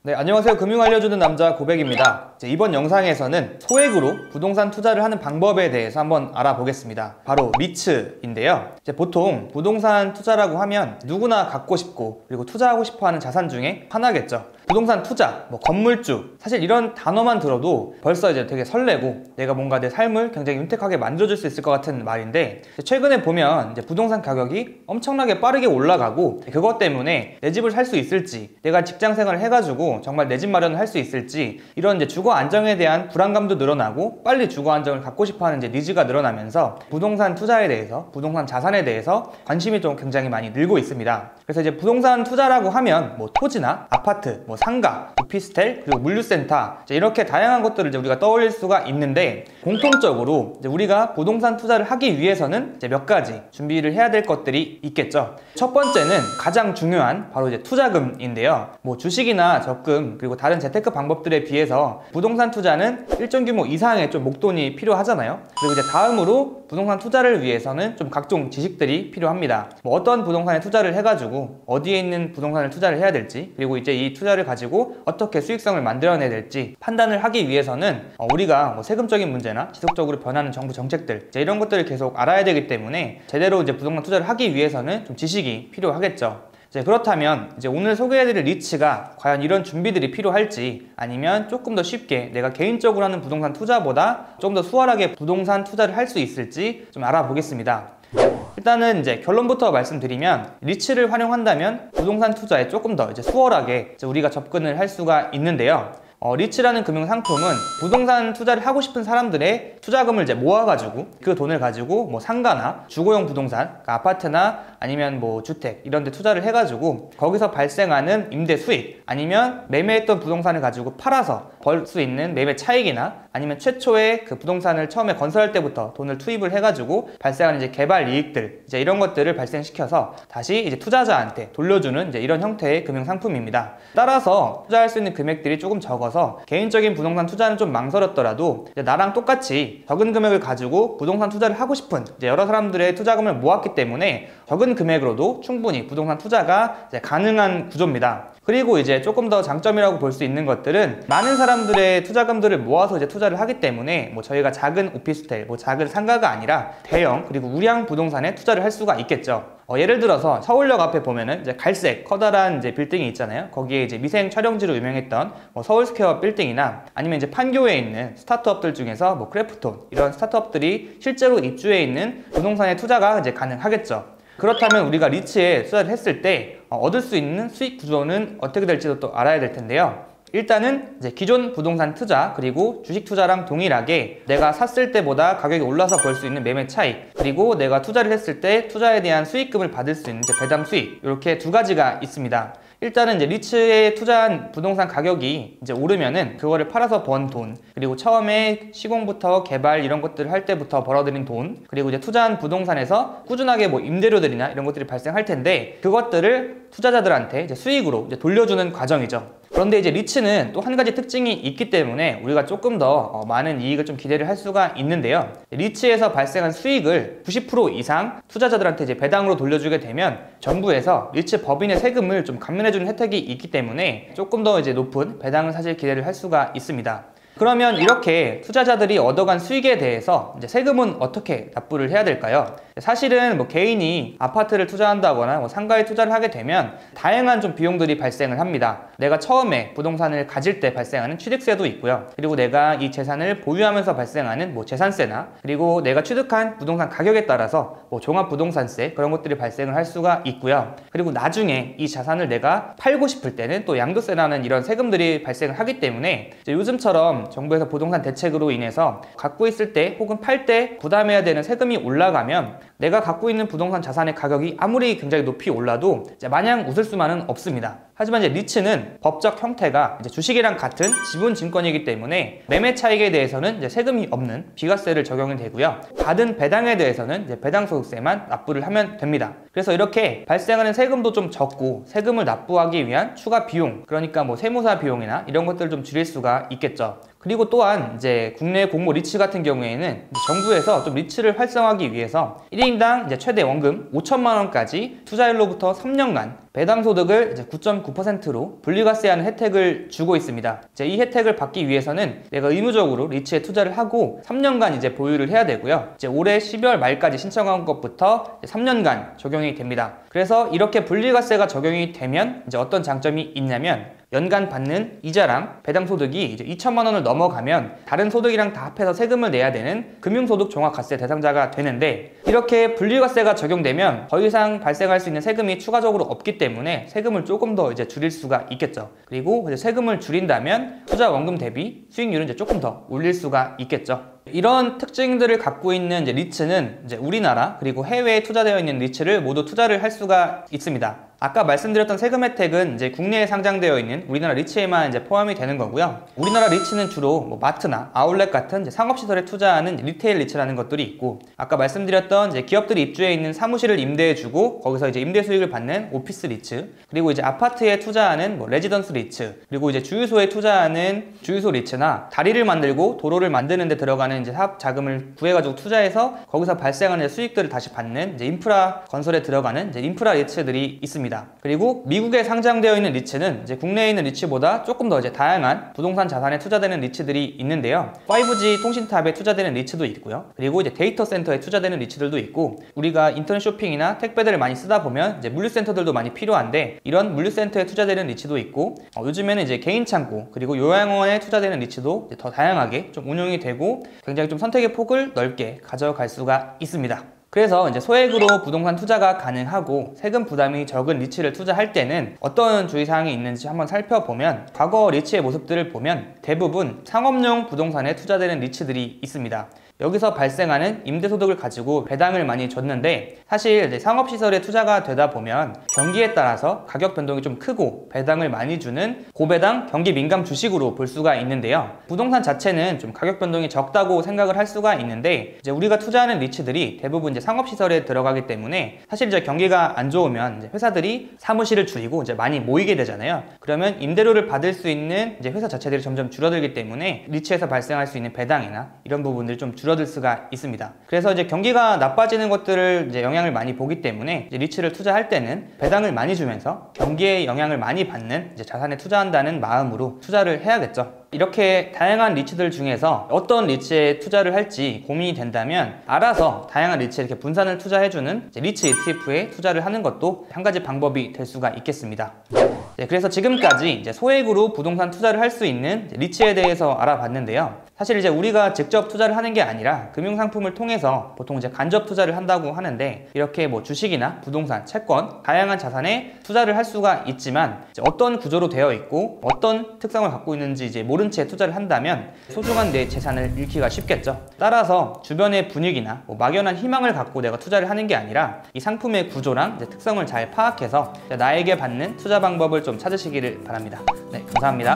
네, 안녕하세요. 금융 알려주는 남자 고백입니다. 이번 영상에서는 소액으로 부동산 투자를 하는 방법에 대해서 한번 알아보겠습니다. 바로 리츠인데요. 보통 부동산 투자라고 하면 누구나 갖고 싶고 그리고 투자하고 싶어 하는 자산 중에 하나겠죠. 부동산 투자, 건물주, 사실 이런 단어만 들어도 벌써 이제 되게 설레고 내가 뭔가 내 삶을 굉장히 윤택하게 만들어줄 수 있을 것 같은 말인데, 최근에 보면 이제 부동산 가격이 엄청나게 빠르게 올라가고 그것 때문에 내 집을 살 수 있을지, 내가 직장 생활을 해가지고 정말 내 집 마련을 할 수 있을지, 이런 이제 주거 안정에 대한 불안감도 늘어나고 빨리 주거 안정을 갖고 싶어하는 이제 니즈가 늘어나면서 부동산 투자에 대해서, 부동산 자산에 대해서 관심이 좀 굉장히 많이 늘고 있습니다. 그래서 이제 부동산 투자라고 하면 토지나 아파트, 상가, 오피스텔, 그리고 물류센터, 이렇게 다양한 것들을 이제 우리가 떠올릴 수가 있는데, 공통적으로 이제 우리가 부동산 투자를 하기 위해서는 이제 몇 가지 준비를 해야 될 것들이 있겠죠. 첫 번째는 가장 중요한 바로 이제 투자금인데요. 주식이나 적금 그리고 다른 재테크 방법들에 비해서 부동산 투자는 일정 규모 이상의 좀 목돈이 필요하잖아요. 그리고 이제 다음으로 부동산 투자를 위해서는 좀 각종 지식들이 필요합니다. 어떤 부동산에 투자를 해가지고 어디에 있는 부동산을 투자를 해야 될지, 그리고 이제 이 투자를 가지고 어떻게 수익성을 만들어내야 될지 판단을 하기 위해서는 우리가 세금적인 문제나 지속적으로 변하는 정부 정책들, 이런 것들을 계속 알아야 되기 때문에 제대로 이제 부동산 투자를 하기 위해서는 좀 지식이 필요하겠죠. 그렇다면 이제 오늘 소개해드릴 리츠가 과연 이런 준비들이 필요할지, 아니면 조금 더 쉽게 내가 개인적으로 하는 부동산 투자보다 좀 더 수월하게 부동산 투자를 할 수 있을지 좀 알아보겠습니다. 일단은 이제 결론부터 말씀드리면, 리츠를 활용한다면 부동산 투자에 조금 더 이제 수월하게 우리가 접근을 할 수가 있는데요. 리츠라는 금융 상품은 부동산 투자를 하고 싶은 사람들의 투자금을 이제 모아가지고 그 돈을 가지고 상가나 주거용 부동산, 그러니까 아파트나 아니면 주택 이런 데 투자를 해가지고 거기서 발생하는 임대 수익, 아니면 매매했던 부동산을 가지고 팔아서 벌 수 있는 매매 차익이나, 아니면 최초에 그 부동산을 처음에 건설할 때부터 돈을 투입을 해가지고 발생하는 이제 개발 이익들, 이런 것들을 발생시켜서 다시 이제 투자자한테 돌려주는 이제 이런 형태의 금융 상품입니다. 따라서 투자할 수 있는 금액들이 조금 적어서 개인적인 부동산 투자는 좀 망설였더라도 나랑 똑같이 적은 금액을 가지고 부동산 투자를 하고 싶은 여러 사람들의 투자금을 모았기 때문에 적은 금액으로도 충분히 부동산 투자가 가능한 구조입니다. 그리고 이제 조금 더 장점이라고 볼 수 있는 것들은, 많은 사람들의 투자금들을 모아서 이제 투자를 하기 때문에 저희가 작은 오피스텔, 작은 상가가 아니라 대형 그리고 우량 부동산에 투자를 할 수가 있겠죠. 예를 들어서 서울역 앞에 보면은 이제 갈색 커다란 이제 빌딩이 있잖아요. 거기에 이제 미생 촬영지로 유명했던 서울스퀘어 빌딩이나, 아니면 이제 판교에 있는 스타트업들 중에서 크래프톤, 이런 스타트업들이 실제로 입주해 있는 부동산에 투자가 이제 가능하겠죠. 그렇다면 우리가 리츠에 투자를 했을 때 얻을 수 있는 수익 구조는 어떻게 될지도 또 알아야 될 텐데요. 일단은 이제 기존 부동산 투자 그리고 주식 투자랑 동일하게 내가 샀을 때보다 가격이 올라서 벌 수 있는 매매 차익, 그리고 내가 투자를 했을 때 투자에 대한 수익금을 받을 수 있는 이제 배당 수익, 이렇게 두 가지가 있습니다. 일단은 이제 리츠에 투자한 부동산 가격이 이제 오르면은 그거를 팔아서 번 돈, 그리고 처음에 시공부터 개발 이런 것들을 할 때부터 벌어들인 돈, 그리고 이제 투자한 부동산에서 꾸준하게 임대료들이나 이런 것들이 발생할 텐데, 그것들을 투자자들한테 이제 수익으로 이제 돌려주는 과정이죠. 그런데 이제 리츠는 또 한 가지 특징이 있기 때문에 우리가 조금 더 많은 이익을 좀 기대를 할 수가 있는데요. 리츠에서 발생한 수익을 90% 이상 투자자들한테 이제 배당으로 돌려주게 되면 정부에서 리츠 법인의 세금을 좀 감면해주는 혜택이 있기 때문에 조금 더 이제 높은 배당을 사실 기대를 할 수가 있습니다. 그러면 이렇게 투자자들이 얻어간 수익에 대해서 이제 세금은 어떻게 납부를 해야 될까요? 사실은 개인이 아파트를 투자한다거나 상가에 투자를 하게 되면 다양한 좀 비용들이 발생을 합니다. 내가 처음에 부동산을 가질 때 발생하는 취득세도 있고요. 그리고 내가 이 재산을 보유하면서 발생하는 재산세나, 그리고 내가 취득한 부동산 가격에 따라서 종합부동산세, 그런 것들이 발생을 할 수가 있고요. 그리고 나중에 이 자산을 내가 팔고 싶을 때는 또 양도세라는 이런 세금들이 발생을 하기 때문에 이제 요즘처럼 정부에서 부동산 대책으로 인해서 갖고 있을 때 혹은 팔 때 부담해야 되는 세금이 올라가면 내가 갖고 있는 부동산 자산의 가격이 아무리 굉장히 높이 올라도 마냥 웃을 수만은 없습니다. 하지만 이제 리츠는 법적 형태가 이제 주식이랑 같은 지분증권이기 때문에 매매 차익에 대해서는 이제 세금이 없는 비과세를 적용이 되고요. 받은 배당에 대해서는 이제 배당소득세만 납부를 하면 됩니다. 그래서 이렇게 발생하는 세금도 좀 적고 세금을 납부하기 위한 추가 비용, 그러니까 세무사 비용이나 이런 것들을 좀 줄일 수가 있겠죠. 그리고 또한 이제 국내 공모 리츠 같은 경우에는 정부에서 좀 리츠를 활성화하기 위해서 1인당 이제 최대 원금 5천만 원까지 투자일로부터 3년간 배당소득을 이제 9.9% 0.9%로 분리과세하는 혜택을 주고 있습니다. 이제 이 혜택을 받기 위해서는 내가 의무적으로 리츠에 투자를 하고 3년간 이제 보유를 해야 되고요. 이제 올해 12월 말까지 신청한 것부터 3년간 적용이 됩니다. 그래서 이렇게 분리과세가 적용이 되면 이제 어떤 장점이 있냐면 연간 받는 이자랑 배당 소득이 이제 2천만 원을 넘어가면 다른 소득이랑 다 합해서 세금을 내야 되는 금융소득 종합과세 대상자가 되는데, 이렇게 분리과세가 적용되면 더 이상 발생할 수 있는 세금이 추가적으로 없기 때문에 세금을 조금 더 이제 줄일 수가 있겠죠. 그리고 이제 세금을 줄인다면 투자 원금 대비 수익률은 이제 조금 더 올릴 수가 있겠죠. 이런 특징들을 갖고 있는 이제 리츠는 이제 우리나라 그리고 해외에 투자되어 있는 리츠를 모두 투자를 할 수가 있습니다. 아까 말씀드렸던 세금 혜택은 이제 국내에 상장되어 있는 우리나라 리츠에만 이제 포함이 되는 거고요. 우리나라 리츠는 주로 뭐 마트나 아울렛 같은 이제 상업시설에 투자하는 리테일 리츠라는 것들이 있고, 아까 말씀드렸던 이제 기업들이 입주해 있는 사무실을 임대해주고 거기서 이제 임대 수익을 받는 오피스 리츠, 그리고 이제 아파트에 투자하는 뭐 레지던스 리츠, 그리고 이제 주유소에 투자하는 주유소 리츠나 다리를 만들고 도로를 만드는 데 들어가는 이제 사업 자금을 구해가지고 투자해서 거기서 발생하는 수익들을 다시 받는 이제 인프라 건설에 들어가는 이제 인프라 리츠들이 있습니다. 그리고 미국에 상장되어 있는 리츠는 이제 국내에 있는 리츠보다 조금 더 이제 다양한 부동산 자산에 투자되는 리츠들이 있는데요. 5G 통신탑에 투자되는 리츠도 있고요. 그리고 이제 데이터 센터에 투자되는 리츠들도 있고, 우리가 인터넷 쇼핑이나 택배들을 많이 쓰다 보면 이제 물류센터들도 많이 필요한데 이런 물류센터에 투자되는 리츠도 있고, 요즘에는 이제 개인 창고 그리고 요양원에 투자되는 리츠도 이제 더 다양하게 좀 운용이 되고 굉장히 좀 선택의 폭을 넓게 가져갈 수가 있습니다. 그래서 이제 소액으로 부동산 투자가 가능하고 세금 부담이 적은 리츠를 투자할 때는 어떤 주의사항이 있는지 한번 살펴보면, 과거 리츠의 모습들을 보면 대부분 상업용 부동산에 투자되는 리츠들이 있습니다. 여기서 발생하는 임대소득을 가지고 배당을 많이 줬는데, 사실 이제 상업시설에 투자가 되다 보면 경기에 따라서 가격 변동이 좀 크고 배당을 많이 주는 고배당 경기 민감 주식으로 볼 수가 있는데요. 부동산 자체는 좀 가격 변동이 적다고 생각을 할 수가 있는데, 이제 우리가 투자하는 리츠들이 대부분 이제 상업시설에 들어가기 때문에 사실 이제 경기가 안 좋으면 이제 회사들이 사무실을 줄이고 이제 많이 모이게 되잖아요. 그러면 임대료를 받을 수 있는 이제 회사 자체들이 점점 줄어들기 때문에 리츠에서 발생할 수 있는 배당이나 이런 부분들이 좀 줄어들 수가 있습니다. 그래서 이제 경기가 나빠지는 것들을 이제 영향을 많이 보기 때문에 이제 리츠를 투자할 때는 배당을 많이 주면서 경기에 영향을 많이 받는 이제 자산에 투자한다는 마음으로 투자를 해야겠죠. 이렇게 다양한 리츠들 중에서 어떤 리츠에 투자를 할지 고민이 된다면 알아서 다양한 리츠에 이렇게 분산을 투자해주는 이제 리츠 ETF에 투자를 하는 것도 한 가지 방법이 될 수가 있겠습니다. 네, 그래서 지금까지 이제 소액으로 부동산 투자를 할 수 있는 리츠에 대해서 알아봤는데요. 사실 이제 우리가 직접 투자를 하는 게 아니라 금융상품을 통해서 보통 이제 간접 투자를 한다고 하는데, 이렇게 뭐 주식이나 부동산, 채권, 다양한 자산에 투자를 할 수가 있지만 이제 어떤 구조로 되어 있고 어떤 특성을 갖고 있는지 이제 모른 채 투자를 한다면 소중한 내 재산을 잃기가 쉽겠죠. 따라서 주변의 분위기나 뭐 막연한 희망을 갖고 내가 투자를 하는 게 아니라 이 상품의 구조랑 이제 특성을 잘 파악해서 나에게 맞는 투자 방법을 좀 찾으시기를 바랍니다. 네, 감사합니다.